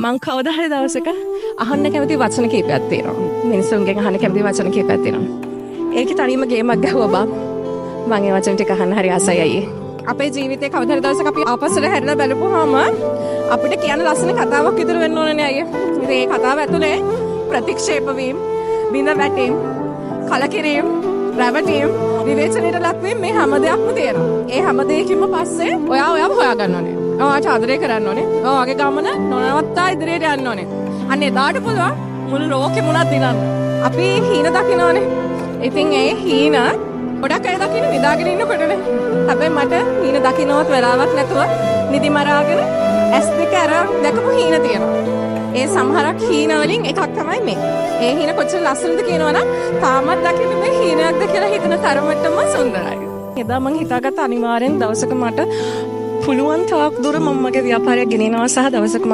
මං කවදා හරි දවසක අහන්න කැමති වචන කීපයක් තියෙනවා. මිනිස්සුන්ගෙන් අහන්න කැමති වචන කීපයක් තියෙනවා. ඒකේ තනියම ගේමක් ගැහුවා බං. මං ඒ වචන ටික අහන්න හරි ආසයි අයියේ. අපේ ජීවිතේ කවදා හරි දවසක අපි ආපස්සට හැරිලා බලපුවාම අපිට කියන්න ලස්සන කතාවක් ඉතුරු වෙන්න ඕනනේ අයියේ. ඉතින් මේ කතාව ඇතුලේ ප්‍රතික්ෂේප වීම, බිඳ වැටීම්, කලකිරීම, රැවටීම්, විවේචනයට ලක්වීම මේ හැම දෙයක්ම තියෙනවා. ඒ හැම දෙයකින්ම පස්සේ ඔයාව හොයාගන්න ඕනේ. ඔයාට ආදරය කරන්න ඕනේ. ඔයාගේ ගමන නොනවත්තා ඉදිරියට යන්න ඕනේ. අන්න එදාට පුළුවන් මුළු ලෝකෙ මුණක් දිනන්න. අපි හීන දකින්නෝනේ. ඉතින් ඒ හීන ගොඩක් අය දකින්න නිදාගෙන ඉන්නකොටනේ. හැබැයි මට හීන දකින්නවත් වෙලාවක් නැතුව නිදි මරාගෙන S2 අර දැකපු හීන තියෙනවා. ඒ සමහරක් හීන වලින් එකක් තමයි මේ. ඒ හීන කොච්චර ලස්සනද කියනවනම් තාමත් දකින්න මේ හීනයක්ද කියලා හිතන තරමටම සුන්දරයි. එදා මං හිතාගත්ත අනිවාර්යෙන් දවසක මට පුළුවන් තාක් දුර මම්මගේ ව්‍යාපාරයක් ගෙනියනවා සහ දවසක